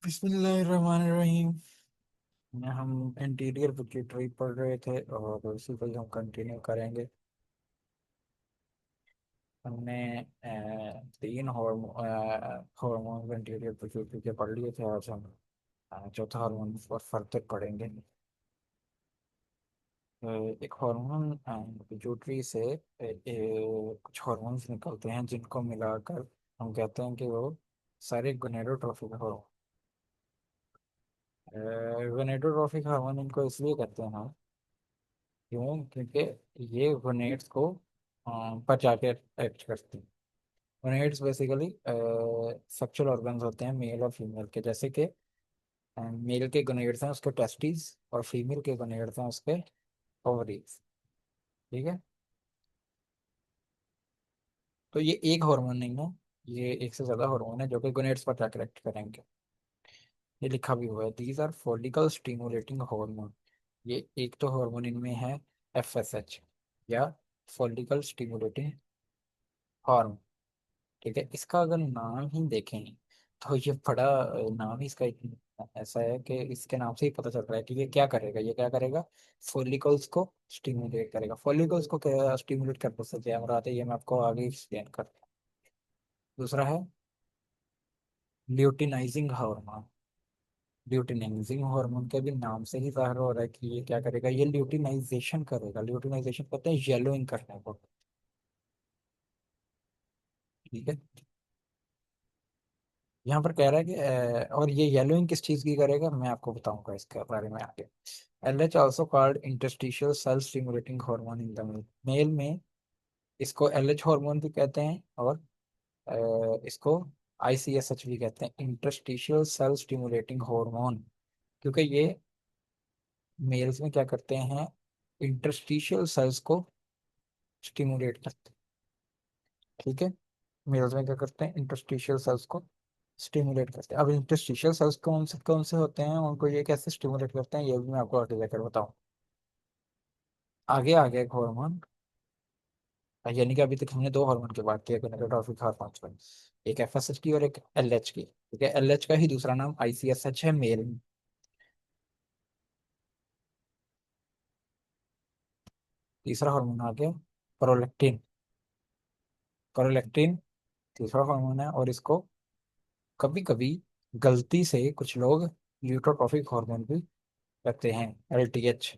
बिस्मिल्लाहिर्रहमानिर्रहीम। हम interior pituitary पढ़ रहे थे और उसी को ही हम कंटिन्यू करेंगे। हमने तीन हार्मोन इंटीरियर पिट्यूटरी के पढ़ लिए थे। आज हम चौथा हार्मोन और फर्दर पढ़ेंगे। एक हार्मोन पिट्यूटरी से कुछ हार्मोन्स निकलते हैं जिनको मिलाकर हम कहते हैं कि वो सारे गोनेडोट्रोफिक हार्मोन। गोनेडोट्रोफिक हार्मोन इनको इसलिए कहते हैं हम, क्यों? क्योंकि ये गोनेड्स को पचा के एक्ट करती हैं। गोनेड्स बेसिकली सेक्सुअल ऑर्गन्स होते हैं मेल और फीमेल के, जैसे कि मेल के गोनेड्स हैं उसके टेस्टिस और फीमेल के गोनेड्स हैं उसके ओवरीज। ठीक है। तो ये एक हार्मोन नहीं है, ये एक से ज्यादा हार्मोन है जो कि गोनेड्स पर जाकर एक्ट करेंगे। ये लिखा भी हुआ है, these are follicle stimulating hormone. ये एक तो हार्मोन इनमें है FSH, या फॉलिकल स्टिमुलेटिंग हार्मोन। ठीक है। इसका अगर नाम ही देखें तो ये बड़ा नाम ही इसका ऐसा है कि इसके नाम से ही पता चल रहा है कि ये क्या करेगा। ये क्या करेगा? फॉलिकल्स को स्टिमुलेट करेगा। फॉलिकल्स को क्या स्टिमुलेट करने से क्या मुराद है, ये मैं आपको आगे एक्सप्लेन करता हूँ। दूसरा है ल्यूटिनाइजिंग हार्मोन। ल्यूटिनाइजिंग हार्मोन के भी नाम से ही जाहिर हो रहा है कि ये क्या करेगा, ये ल्यूटिनाइजेशन करेगा। ल्यूटिनाइजेशन कहते हैं येलोइंग करने को। ठीक है। यहाँ पर कह रहा है कि और ये येलोइंग किस चीज की करेगा, मैं आपको बताऊंगा इसके बारे में आगे। LH also called interstitial cell stimulating hormone in the male. Male में इसको LH हार्मोन भी कहते हैं और इसको ICSH भी कहते हैं, इंटरस्टिशियल सेल स्टिमुलेटिंग हार्मोन। क्योंकि ये मेल्स में क्या करते हैं, इंटरस्टिशियल सेल्स को स्टिमुलेट करते हैं। ठीक है। मेल्स में क्या करते हैं, इंटरस्टिशियल सेल्स को स्टिमुलेट करते हैं। अब इंटरस्टिशियल सेल्स कौन से होते हैं, उनको ये कैसे स्टिमुलेट करते हैं, ये भी मैं आपको आगे जाकर बताऊं। आगे आगे एक हार्मोन, यानी कि अभी तक हमने दो हार्मोन की बात की है गोनाडोट्रोपिक हार्मोन्स में, एक FSH की और एक LH की। ठीक है। LH का ही दूसरा नाम ICSH है मेल में। तीसरा हार्मोन आ गया प्रोलैक्टिन। प्रोलैक्टिन तीसरा हार्मोन है और इसको कभी कभी गलती से कुछ लोग ल्यूकोट्रोपिक हार्मोन भी कहते हैं, LTH।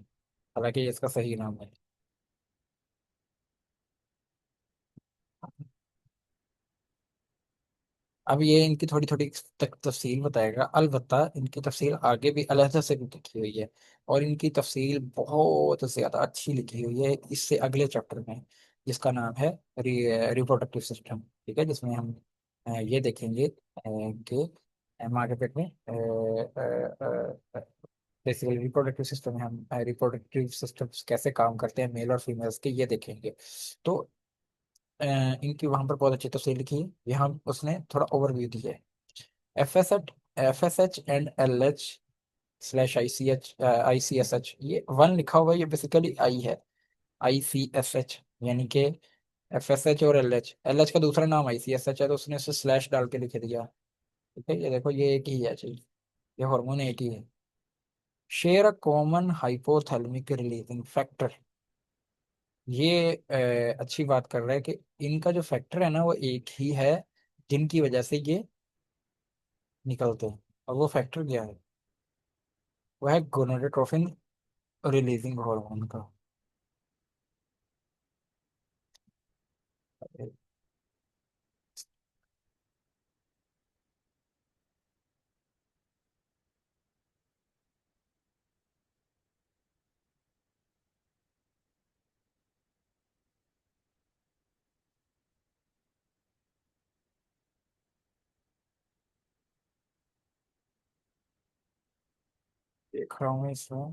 हालांकि ये इसका सही नाम है। अब ये इनकी थोड़ी थोड़ी तक तफसील बताएगा, अलबत्ता इनकी तफसील आगे भी अलहदा से भी लिखी हुई है। और इनकी तफसील बहुत ज्यादा अच्छी लिखी हुई है इससे अगले चैप्टर में, जिसका नाम है रिप्रोडक्टिव सिस्टम। ठीक है। जिसमें हम ये देखेंगे कि माँ के पेट में बेसिकली रिप्रोडक्टिव सिस्टम में हम रिप्रोडक्टिव सिस्टम्स कैसे काम करते हैं मेल और फीमेल्स के, ये देखेंगे। तो अ, इनकी वहां पर बहुत अच्छी तफसील लिखी है, यहाँ उसने थोड़ा ओवरव्यू दिया है। FSH एंड LH/ICSH, ये वन लिखा हुआ है, ये बेसिकली आई है, ICSH, यानी कि FSH और LH का दूसरा नाम ICSH है तो उसने उसे स्लैश डाल के लिख दिया। ठीक है। ये देखो, ये एक ही है चीज, ये हार्मोन एक ही है। Share a common hypothalamic releasing factor. ये अच्छी बात कर रहा है कि इनका जो फैक्टर है ना वो एक ही है, जिनकी वजह से ये निकलते हैं। और वो फैक्टर क्या है? वो है गोनाडोट्रोपिन रिलीजिंग हार्मोन का। देख रहा हूँ इसमें।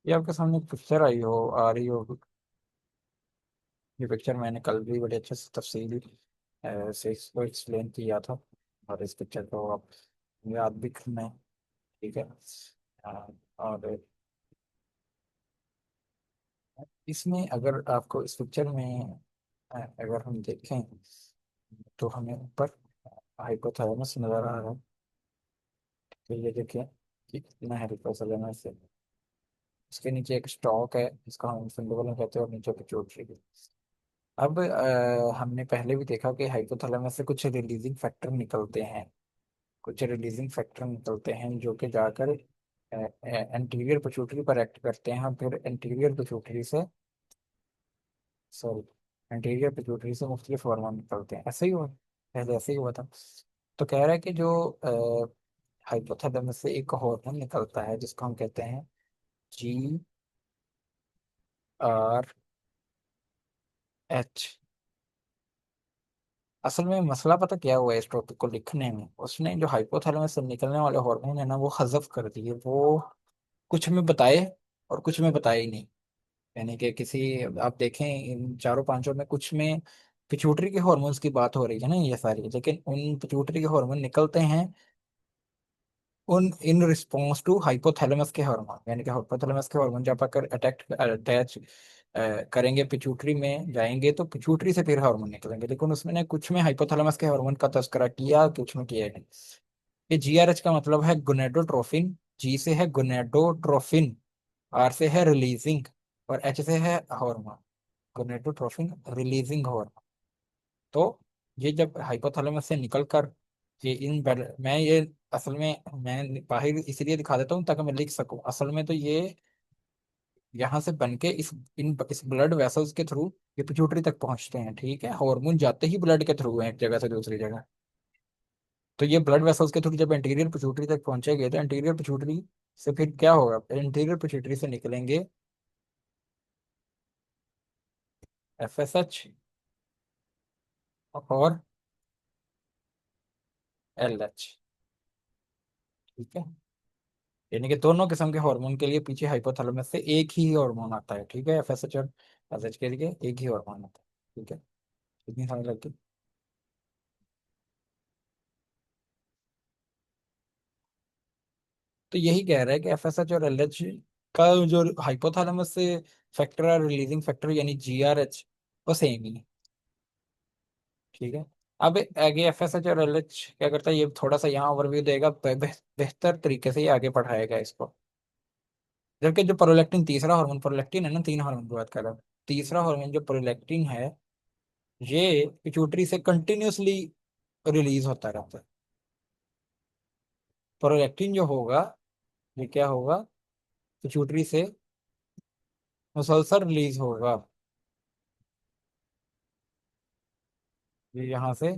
ये आपके सामने पिक्चर आई हो, आ रही हो। ये पिक्चर मैंने कल भी बड़े अच्छे से तफसीली से इसको एक्सप्लेन किया था, और इस पिक्चर को आप याद भी करना है। ठीक है। और इसमें अगर आपको इस पिक्चर में अगर हम देखें तो हमें ऊपर हाइपोथैलेमस नजर आ रहा है। तो ये देखिए कि कितना है हाइपोथैलेमस से, उसके नीचे एक स्टॉक है जिसका हम फिंगर कहते हैं, और नीचे पिट्यूटरी। अब हमने पहले भी देखा कि हाइपोथैलेमस से कुछ रिलीजिंग फैक्टर निकलते हैं, कुछ रिलीजिंग फैक्टर निकलते हैं जो कि जाकर एंटीरियर पिट्यूटरी पर एक्ट करते हैं, फिर एंटीरियर पिट्यूटरी से, सॉरी, एंटीरियर पिट्यूटरी से मुख्तलिफ हार्मोन निकलते हैं। ऐसे ही हुआ, पहले ऐसे ही हुआ था। तो कह रहा है कि जो हाइपोथैलेमस से एक हार्मोन निकलता है जिसको हम कहते हैं GRH। असल में मसला पता क्या हुआ है, इस टॉपिक को लिखने में उसने जो हाइपोथैलेमस से निकलने वाले हार्मोन है ना वो हजफ कर दिए। वो कुछ में बताए और कुछ में बताए ही नहीं। यानी कि किसी, आप देखें इन चारों पांचों में कुछ में पिट्यूटरी के हार्मोन्स की बात हो रही है ना ये सारी, लेकिन उन पिट्यूटरी के हार्मोन निकलते हैं उन इन रिस्पॉन्स टू हाइपोथैलेमस के हार्मोन। यानी कि हाइपोथैलेमस के हार्मोन जब अगर अटैच करेंगे पिट्यूटरी में जाएंगे तो पिट्यूटरी से फिर हार्मोन निकलेंगे, लेकिन उसमें ने कुछ में हाइपोथैलेमस के हार्मोन का तस्करा किया, कुछ में किया नहीं। ये GRH का मतलब है गोनेडोट्रोफिन, G से है गोनेडोट्रोफिन, R से है रिलीजिंग, और H से है हार्मोन, गोनेडोट्रोफिन रिलीजिंग हार्मोन। तो ये जब हाइपोथैलेमस से निकल कर ये मैं ये असल में मैं बाहर इसलिए दिखा देता हूँ ताकि मैं लिख सकूं। असल में तो ये यहाँ से बन के इस ब्लड वेसल्स के थ्रू ये पिट्यूटरी तक पहुंचते हैं। ठीक है, हार्मोन जाते ही ब्लड के थ्रू है एक जगह से दूसरी जगह। तो ये ब्लड वेसल्स के थ्रू जब एंटीरियर पिट्यूटरी तक पहुंचेंगे तो एंटीरियर पिट्यूटरी से फिर क्या होगा, एंटीरियर पिट्यूटरी से निकलेंगे FSH और LH। ठीक है, यानी कि दोनों किस्म के हार्मोन के लिए पीछे हाइपोथैलेमस से एक ही हार्मोन आता है। ठीक है, FSH और LH के लिए एक ही हार्मोन आता है। ठीक है, इतनी समझ लगती। तो यही कह रहा है कि FSH और LH का जो हाइपोथैलेमस से फैक्टर है, रिलीजिंग फैक्टर यानी GRH, वो सेम ही है। ठीक है। अब आगे FSH और LH क्या करता है, ये थोड़ा सा यहाँ ओवरव्यू देगा, बेहतर तरीके से ये आगे पढ़ाएगा इसको। जबकि जो प्रोलैक्टिन, तीसरा हार्मोन प्रोलैक्टिन है ना, तीन हार्मोन की बात कर रहा हूँ। तीसरा हार्मोन जो प्रोलैक्टिन है ये पिट्यूटरी से कंटिन्यूसली रिलीज होता रहता है। प्रोलैक्टिन जो होगा ये क्या होगा, पिट्यूटरी से मुसलसल रिलीज होगा। ये यहाँ से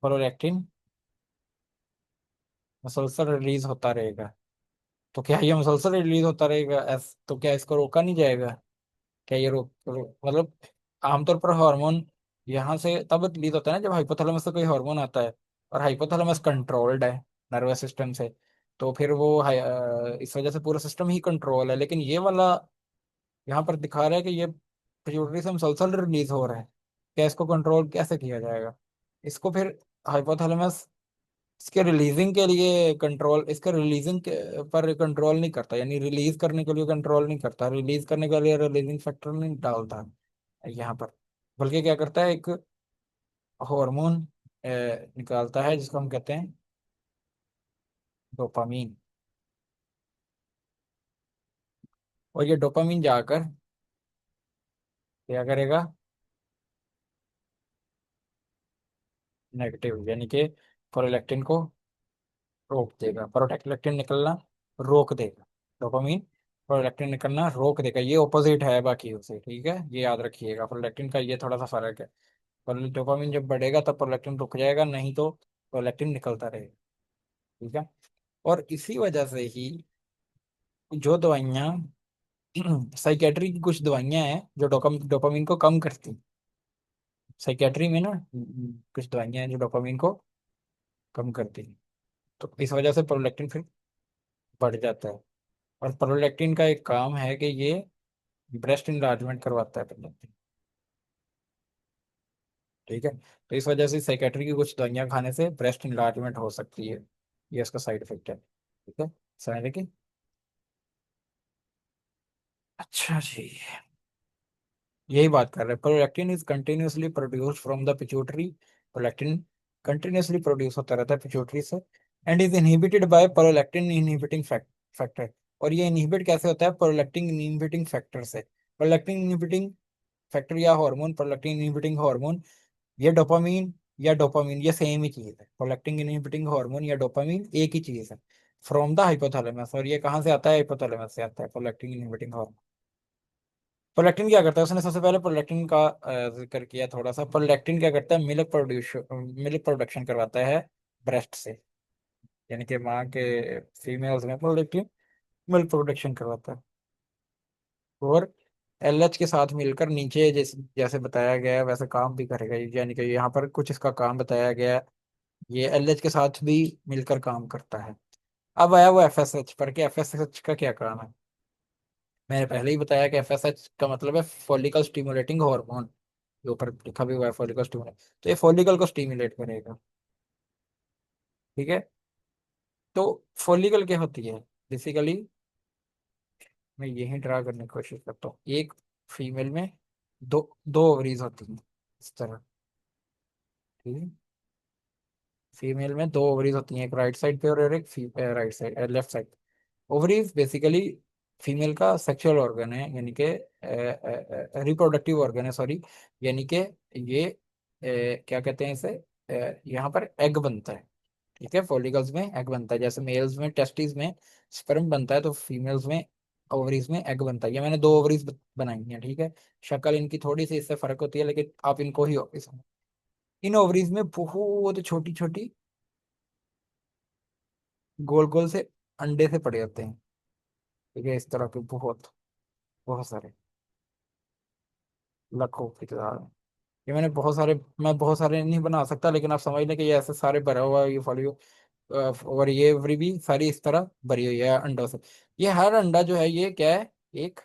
प्रोलैक्टिन मुसलसल रिलीज होता रहेगा। तो क्या ये मुसलसल रिलीज होता रहेगा, तो क्या इसको रोका नहीं जाएगा? क्या ये मतलब आमतौर पर हार्मोन यहाँ से तब रिलीज होता है ना जब हाइपोथैलेमस से कोई हार्मोन आता है, और हाइपोथैलेमस कंट्रोल्ड है नर्वस सिस्टम से। तो फिर वो इस वजह से पूरा सिस्टम ही कंट्रोल है। लेकिन ये वाला यहाँ पर दिखा रहा है कि ये पिट्यूटरी से मुसलसल रिलीज हो रहा है। क्या इसको कंट्रोल कैसे किया जाएगा? इसको फिर हाइपोथैलेमस इसके रिलीजिंग के लिए कंट्रोल, इसके रिलीजिंग पर कंट्रोल नहीं करता, यानी रिलीज करने के लिए कंट्रोल नहीं करता, रिलीज करने के लिए रिलीजिंग फैक्टर नहीं डालता यहाँ पर। बल्कि क्या करता है, एक हार्मोन निकालता है जिसको हम कहते हैं डोपामीन। और ये डोपामीन जाकर क्या करेगा, नेगेटिव यानी कि प्रोलैक्टिन को रोक देगा, प्रोलैक्टिन निकलना रोक देगा। डोपामीन प्रोलैक्टिन निकलना रोक देगा, ये ऑपोजिट है बाकी उसे। ठीक है, ये याद रखिएगा, प्रोलैक्टिन का ये थोड़ा सा फर्क है। पर डोपामिन जब बढ़ेगा तब प्रोलैक्टिन रुक जाएगा, नहीं तो प्रोलैक्टिन निकलता रहेगा। ठीक है। और इसी वजह से ही जो दवाइयाँ साइकेट्री की कुछ दवाइयाँ हैं जो डोपामिन को कम करती हैं। साइकेट्री में ना कुछ दवाइयाँ हैं जो डोपामिन को कम करती हैं। तो इस वजह से प्रोलैक्टिन फिर बढ़ जाता है। और प्रोलैक्टिन का एक काम है कि ये ब्रेस्ट इंलार्जमेंट करवाता है प्रोलैक्टिन। ठीक है, तो इस वजह से साइकेट्री की कुछ दवाइयाँ खाने से ब्रेस्ट इंलार्जमेंट हो सकती है। ये इसका साइड इफेक्ट है। ठीक है, समझ लेकिन। अच्छा जी, यही बात कर रहे हैं। Prolactin is continuously produced from the pituitary. Prolactin continuously produce होता रहता है पिट्यूटरी से, and is inhibited by prolactin inhibiting factor. और ये इनहिबिट कैसे होता है? प्रोलैक्टिन इनहिबिटिंग फैक्टर से। प्रोलैक्टिन इनहिबिटिंग फैक्टर या हार्मोन, प्रोलैक्टिन इनहिबिटिंग हार्मोन, ये डोपामीन या डोपामीन ये सेम ही चीज है। प्रोलैक्टिन इनहिबिटिंग हार्मोन या डोपामीन एक ही चीज है। फ्रॉम द हाइपोथैलेमस, और ये कहाँ से आता है? हाइपोथैलेमस से आता है प्रोलैक्टिन इनहिबिटिंग हार्मोन। प्रोलैक्टिन क्या करता है? उसने सबसे पहले प्रोलैक्टिन का जिक्र किया थोड़ा सा। प्रोलैक्टिन क्या करता है? मिल्क प्रोडक्शन करवाता है ब्रेस्ट से, यानी कि माँ के फीमेल्स में प्रोलैक्टिन मिल्क प्रोडक्शन करवाता है। और एलएच के साथ मिलकर नीचे जैसे जैसे बताया गया है वैसे काम भी करेगा, यानी कि यहाँ पर कुछ इसका काम बताया गया है। ये एलएच के साथ भी मिलकर काम करता है। अब आया वो एफएसएच पर, कि एफएसएच का क्या काम है। मैंने पहले ही बताया कि एफएसएच का मतलब है फॉलिकल स्टिमुलेटिंग हार्मोन, के ऊपर लिखा भी हुआ है फॉलिकल स्टिमुलेट। तो ये फॉलिकल को स्टिमुलेट करेगा। ठीक है, तो फॉलिकल क्या होती है बेसिकली? मैं यही ड्रा करने की कोशिश करता हूँ। एक फीमेल में दो दो ओवरीज होती हैं इस तरह। ठीक है, फीमेल में दो ओवरीज होती हैं, एक राइट साइड पे और एक right side left side. Ovaries basically female का सेक्सुअल ऑर्गन है, यानी कि रिप्रोडक्टिव ऑर्गन है, सॉरी। यानी कि ये क्या कहते हैं इसे, यहाँ पर एग बनता है। ठीक है, फॉलिकल्स में एग बनता है, जैसे मेल्स में टेस्टिस में स्पर्म बनता है, तो फीमेल्स में ओवरीज में एग बनता है। ये मैंने दो ओवरीज बनाई हैं। ठीक है, शक्ल इनकी थोड़ी सी इससे फर्क होती है, लेकिन आप इनको ही ओवरीज समझो। इन ओवरीज में बहुत छोटी छोटी गोल गोल से अंडे से पड़े होते हैं। ठीक है, इस तरह के बहुत बहुत सारे, लाखों की तादाद में। ये मैंने बहुत सारे, मैं बहुत सारे नहीं बना सकता, लेकिन आप समझ लें कि ये ऐसे सारे भरा हुआ है ये फॉलियो। और ये ओवरी भी सारी इस तरह भरी हुई है अंडों से। ये हर अंडा जो है ये क्या है? एक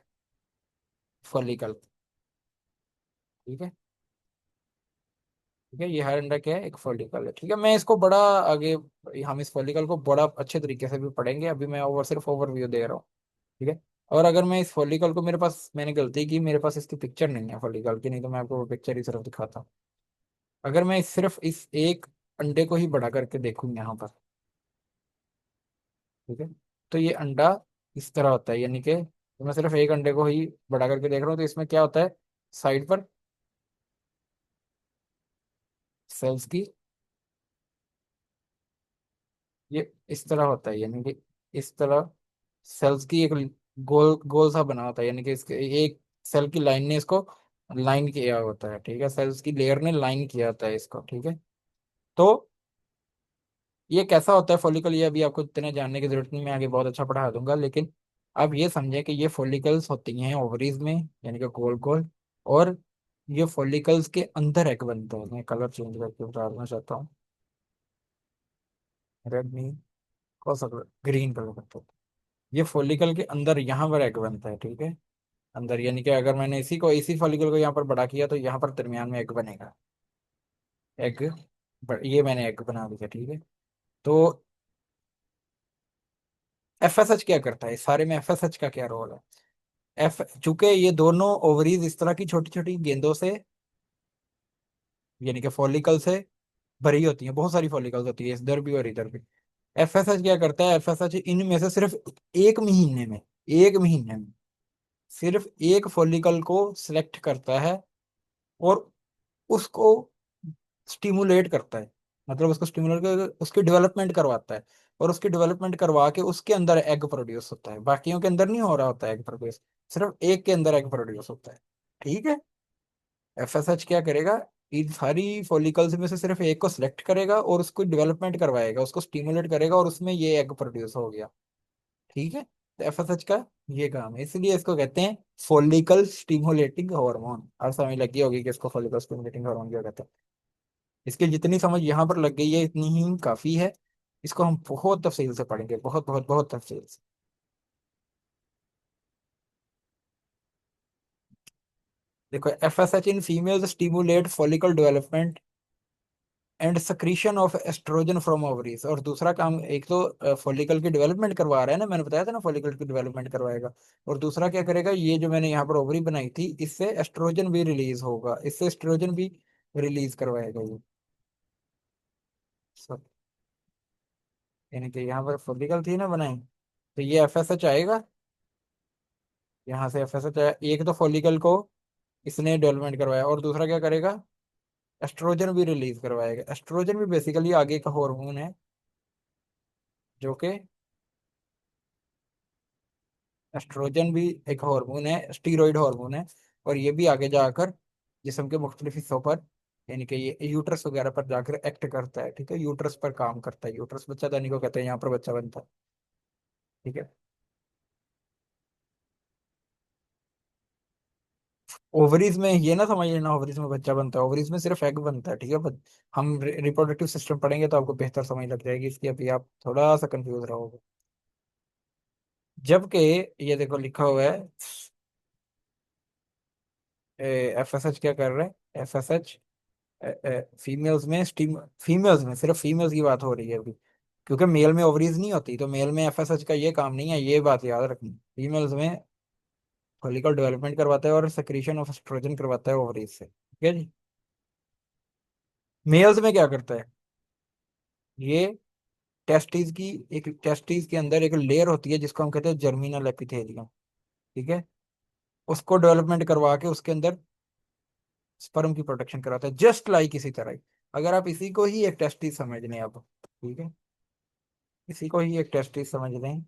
फॉलिकल। ठीक है, ठीक है, ये हर अंडा क्या है? एक फॉलिकल है। ठीक है, मैं इसको बड़ा आगे, हम इस फॉलिकल को बड़ा अच्छे तरीके से भी पढ़ेंगे, अभी मैं सिर्फ ओवरव्यू दे रहा हूँ। ठीक है, और अगर मैं इस फॉलिकल को, मेरे पास मैंने गलती की, मेरे पास इसकी पिक्चर नहीं है फॉलिकल की, नहीं तो मैं आपको पिक्चर ही सिर्फ दिखाता हूँ। अगर मैं सिर्फ इस एक अंडे को ही बड़ा करके देखूँ यहाँ पर, ठीक है, तो ये अंडा इस तरह होता है, यानी कि तो मैं सिर्फ एक अंडे को ही बड़ा करके देख रहा हूँ, तो इसमें क्या होता है? साइड पर सेल्स की, ये इस तरह होता है, यानी कि इस तरह सेल्स की एक गोल गोल सा बना होता है, यानी कि इसके एक सेल की लाइन ने इसको लाइन किया होता है। ठीक है, सेल्स की लेयर ने लाइन किया होता है इसको। ठीक है, तो ये कैसा होता है फॉलिकल, ये अभी आपको इतने जानने की जरूरत नहीं, मैं आगे बहुत अच्छा पढ़ा दूंगा। लेकिन अब ये समझे कि ये फॉलिकल्स होती हैं ओवरीज में, यानी कि गोल गोल। और ये फॉलिकल्स के अंदर एग बनता है। मैं कलर चेंज करके बताना चाहता हूँ, रेड नहीं, कौन सा कलर, ग्रीन कलर करता हूँ। ये फॉलिकल के अंदर यहाँ पर एग बनता है। ठीक है, अंदर, यानी कि अगर मैंने इसी फॉलिकल को यहाँ पर बड़ा किया तो यहाँ पर दरमियान में एग बनेगा। एग, ये मैंने एग बना दिया। ठीक है, तो एफएसएच क्या करता है इस सारे में? एफएसएच का क्या रोल है? एफ चूंकि ये दोनों ओवरीज इस तरह की छोटी छोटी गेंदों से, यानी कि फॉलिकल से भरी होती हैं, बहुत सारी फॉलिकल्स होती है इधर भी और इधर भी। एफएसएच क्या करता है? एफएसएच इनमें से सिर्फ एक महीने में, एक महीने में सिर्फ एक फॉलिकल को सिलेक्ट करता है, और उसको स्टिमुलेट करता है। मतलब उसको स्टिमुलेट कर उसकी डेवलपमेंट करवाता है, और उसकी डेवलपमेंट करवा के उसके अंदर एग प्रोड्यूस होता है। बाकियों के अंदर नहीं हो रहा होता है एग प्रोड्यूस, सिर्फ एक के अंदर एग प्रोड्यूस होता है। ठीक है, एफएसएच क्या करेगा? इन सारी फॉलिकल्स में से सिर्फ एक को सिलेक्ट करेगा और उसको डेवलपमेंट करवाएगा, उसको स्टिमुलेट करेगा, और उसमें ये एग प्रोड्यूस हो गया। ठीक है, तो एफएसएच का ये काम है, इसलिए इसको कहते हैं फॉलिकल स्टिमुलेटिंग हार्मोन। अब समझ लगी होगी कि इसको फॉलिकल स्टिमुलेटिंग हार्मोन क्या कहते हैं। इसकी जितनी समझ यहाँ पर लग गई है इतनी ही काफी है। इसको हम बहुत तफसील से पढ़ेंगे, बहुत बहुत बहुत तफसील से। देखो, FSH in females stimulate follicle development and secretion of oestrogen from ovaries. और दूसरा काम, एक तो फॉलिकल की डेवलपमेंट करवा रहा है ना, मैंने बताया था ना फॉलिकल की डेवलपमेंट करवाएगा। और दूसरा क्या करेगा, ये जो मैंने यहाँ पर ओवरी बनाई थी, इससे एस्ट्रोजन भी रिलीज होगा, इससे एस्ट्रोजन भी रिलीज करवाएगा ये सब। यानी कि यहाँ पर फॉलिकल थी ना बनाई, तो ये एफएसएच आएगा, यहाँ से एफएसएच आया। एक तो फॉलिकल को इसने डेवलपमेंट करवाया, और दूसरा क्या करेगा, एस्ट्रोजन भी रिलीज करवाएगा। एस्ट्रोजन भी बेसिकली आगे का हार्मोन है, जो कि एस्ट्रोजन भी एक हार्मोन है, स्टीरॉयड हार्मोन है। और ये भी आगे जाकर जिस्म के मुख्तलिफ हिस्सों पर, यानी कि ये यूट्रस वगैरह पर जाकर एक्ट करता है, ठीक है, यूट्रस पर काम करता है। यूट्रस बच्चादानी को कहते हैं, यहाँ पर बच्चा बनता है, ठीक है। ओवरीज में ये ना समझ लेना ओवरीज में बच्चा बनता है, ओवरीज में सिर्फ एग बनता है, ठीक है। हम रिप्रोडक्टिव सिस्टम पढ़ेंगे तो आपको बेहतर समझ लग जाएगी इसकी, अभी आप थोड़ा सा कंफ्यूज रहोगे। जबकि ये देखो लिखा हुआ है, एफएसएच क्या कर रहे हैं, एफएसएच फीमेल्स में स्टीम, फीमेल्स में, सिर्फ फीमेल्स की बात हो रही है अभी, क्योंकि मेल में ओवरीज नहीं होती, तो मेल में एफएसएच का ये काम नहीं है, ये बात याद रखनी। फीमेल्स में फॉलिकल डेवलपमेंट करवाता है और सेक्रीशन ऑफ एस्ट्रोजन करवाता है ओवरीज से, ठीक है जी। मेल्स में क्या करता है, ये टेस्टिस की, एक टेस्टिस के अंदर एक लेयर होती है जिसको हम कहते हैं जर्मिनल एपिथेलियम, ठीक है। उसको डेवलपमेंट करवा के उसके अंदर स्पर्म की प्रोटेक्शन कराता है, जस्ट लाइक इसी तरह ही। अगर आप इसी को ही एक टेस्टिस समझ लें अब, ठीक है, इसी को ही एक टेस्टिस समझ लें।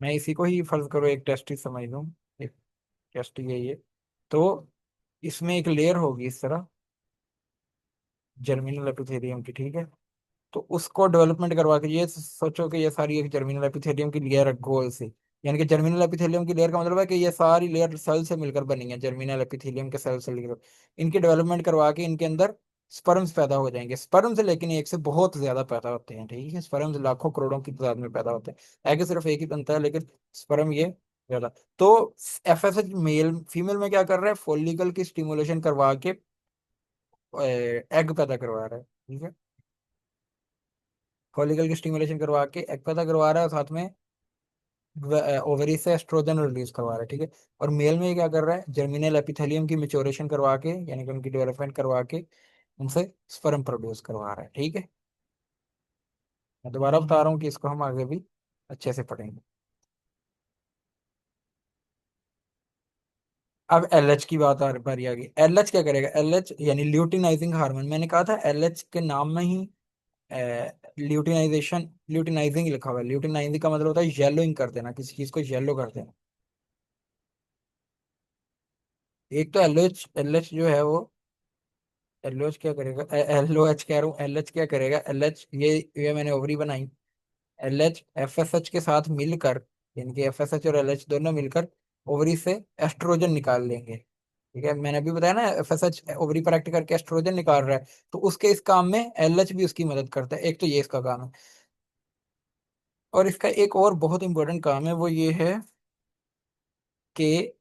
मैं इसी को ही फर्ज करो एक टेस्टिस समझ लूँ, एक टेस्टिस है ये। तो इसमें एक लेयर होगी इस तरह, जर्मिनल एपिथेलियम की, ठीक है। तो उसको डेवलपमेंट करवा के, ये सोचो कि ये सारी एक जर्मिनल एपिथेलियम की लेयर है गोल से। यानी कि जर्मिनल एपिथेलियम की लेयर का मतलब है कि ये सारी लेयर सेल से मिलकर बनी है, जर्मिनल एपिथेलियम के सेल से मिलकर। इनकी डेवलपमेंट करवा के इनके अंदर स्पर्म्स पैदा हो जाएंगे। स्पर्म्स लेकिन एक से बहुत ज्यादा पैदा होते हैं, ठीक है, स्पर्म्स लाखों करोड़ों की तादाद में पैदा होते हैं। एग सिर्फ एक ही बनता है, लेकिन स्पर्म ये ज्यादा। तो एफएसएच मेल फीमेल में क्या कर रहा है, फोलिकल की स्टिमुलेशन करवा के एग पैदा करवा रहा है, ठीक है। फॉलिकल की स्टिमुलेशन करवा के एग पैदा करवा रहा है, और साथ में ओवरी से एस्ट्रोजन रिलीज करवा रहा है, ठीक है। और मेल में क्या कर रहा है, जर्मिनल एपिथेलियम की मेच्योरेशन करवा के, यानी कि उनकी डेवलपमेंट करवा के उनसे स्पर्म प्रोड्यूस करवा रहा है, ठीक है। मैं दोबारा बता रहा हूँ कि इसको हम आगे भी अच्छे से पढ़ेंगे। अब एलएच की बात आ बारी आ गई। एलएच क्या करेगा, एलएच यानी ल्यूटिनाइजिंग हार्मोन। मैंने कहा था एलएच के नाम में ही ल्यूटिनाइजेशन, ल्यूटिनाइजिंग लिखा हुआ है। ल्यूटिनाइजिंग का मतलब होता है येलोइंग कर देना, किसी चीज को येलो कर देना। एक तो एलएच, एलएच जो है वो, एलओएच क्या करेगा, एलओएच कह रहा हूँ, एलएच क्या करेगा, एलएच ये मैंने ओवरी बनाई। एलएच एफएसएच के साथ मिलकर, यानी कि एफएसएच और एलएच दोनों मिलकर ओवरी से एस्ट्रोजन निकाल लेंगे, ठीक है। मैंने अभी बताया ना, एफएसएच ओवरी पर एक्ट करके एस्ट्रोजन निकाल रहा है, तो उसके इस काम में एलएच भी उसकी मदद करता है। एक तो ये इसका काम है, और इसका एक और बहुत इंपॉर्टेंट काम है, वो ये है कि